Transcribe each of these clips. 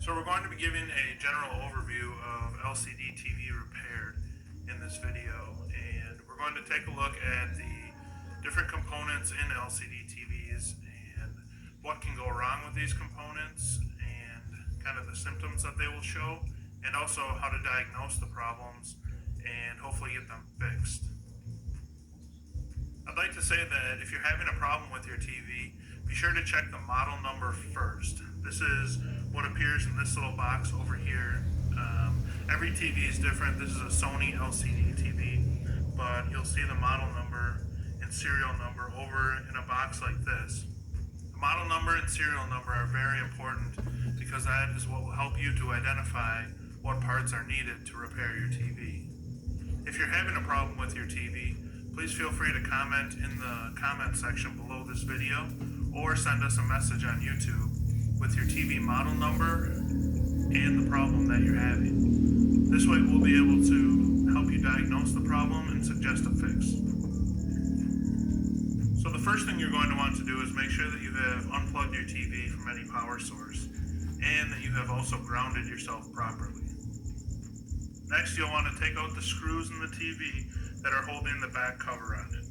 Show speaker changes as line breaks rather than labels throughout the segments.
So we're going to be giving a general overview of LCD TV repair in this video, and we're going to take a look at the different components in LCD TVs and what can go wrong with these components and kind of the symptoms that they will show, and also how to diagnose the problems and hopefully get them fixed. I'd like to say that if you're having a problem with your TV, be sure to check the model number first. This is what appears in this little box over here. Every TV is different. This is a Sony LCD TV, but you'll see the model number and serial number over in a box like this. The model number and serial number are very important because that is what will help you to identify what parts are needed to repair your TV. If you're having a problem with your TV, please feel free to comment in the comment section below this video or send us a message on YouTube with your TV model number and the problem that you're having. This way we'll be able to help you diagnose the problem and suggest a fix. So the first thing you're going to want to do is make sure that you have unplugged your TV from any power source and that you have also grounded yourself properly. Next, you'll want to take out the screws in the TV that are holding the back cover on it.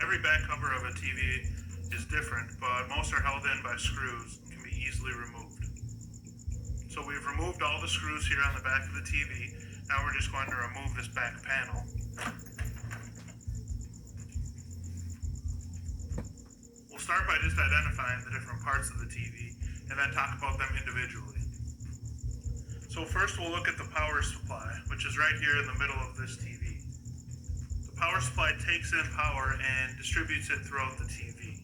Every back cover of a TV is different, but most are held in by screws and can be easily removed. So we've removed all the screws here on the back of the TV. Now we're just going to remove this back panel. We'll start by just identifying the different parts of the TV and then talk about them individually. So first we'll look at the power supply, which is right here in the middle of this TV. The power supply takes in power and distributes it throughout the TV.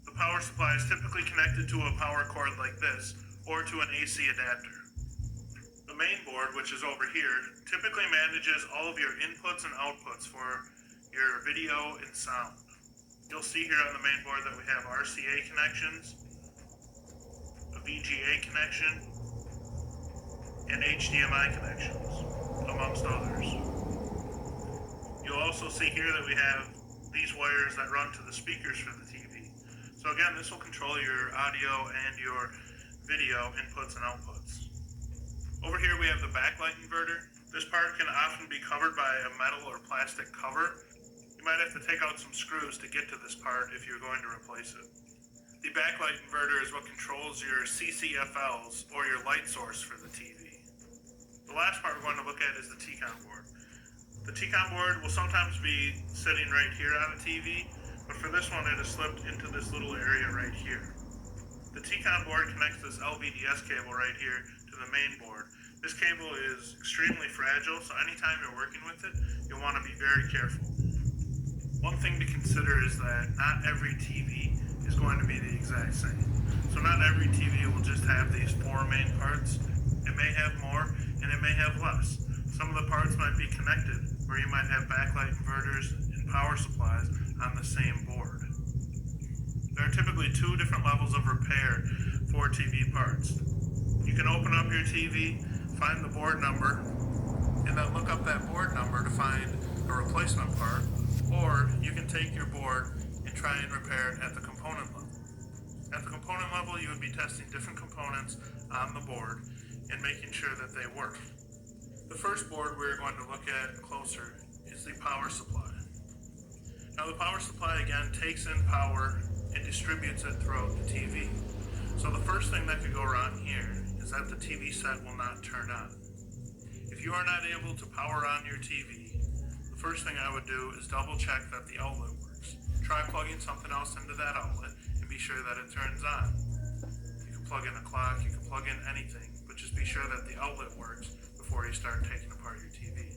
The power supply is typically connected to a power cord like this, or to an AC adapter. The main board, which is over here, typically manages all of your inputs and outputs for your video and sound. You'll see here on the main board that we have RCA connections, a VGA connection, and HDMI connections, amongst others. You'll also see here that we have these wires that run to the speakers for the TV. So again, this will control your audio and your video inputs and outputs. Over here we have the backlight inverter. This part can often be covered by a metal or plastic cover. You might have to take out some screws to get to this part if you're going to replace it. The backlight inverter is what controls your CCFLs, or your light source for the TV. The last part we're going to look at is the TCON board. The TCON board will sometimes be sitting right here on a TV, but for this one it is slipped into this little area right here. The TCON board connects this LVDS cable right here to the main board. This cable is extremely fragile, so anytime you're working with it, you'll want to be very careful. One thing to consider is that not every TV is going to be the exact same. So not every TV will just have these four main parts. It may have more, and it may have less. Some of the parts might be connected, where you might have backlight inverters and power supplies on the same board. There are typically two different levels of repair for TV parts. You can open up your TV, find the board number, and then look up that board number to find a replacement part, or you can take your board and try and repair it at the component level. At the component level, you would be testing different components on the board and making sure that they work. The first board we're going to look at closer is the power supply. Now the power supply again takes in power and distributes it throughout the TV. So the first thing that could go wrong here is that the TV set will not turn on. If you are not able to power on your TV, the first thing I would do is double check that the outlet works. Try plugging something else into that outlet and be sure that it turns on. You can plug in a clock, you can plug in anything, but just be sure that the outlet works before you start taking apart your TV.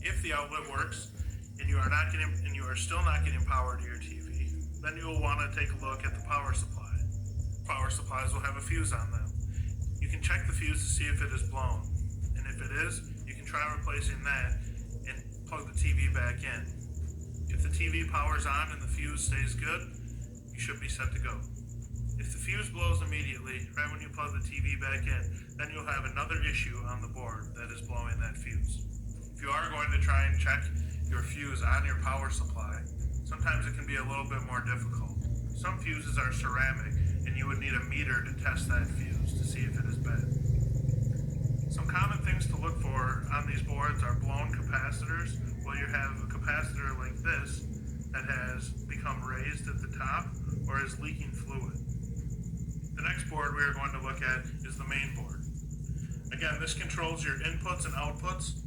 If the outlet works and you are still not getting power to your TV, then you will want to take a look at the power supply. Power supplies will have a fuse on them. You can check the fuse to see if it is blown, and if it is, you can try replacing that and plug the TV back in. If the TV powers on and the fuse stays good, you should be set to go. If the fuse blows immediately, right when you plug the TV back in, then you'll have another issue on the board that is blowing that fuse. If you are going to try and check your fuse on your power supply, sometimes it can be a little bit more difficult. Some fuses are ceramic and you would need a meter to test that fuse to see if it is bad. Some common things to look for on these boards are blown capacitors. Well, you have a capacitor like this that has become raised at the top or is leaking fluid. The next board we are going to look at is the main board. Again, this controls your inputs and outputs.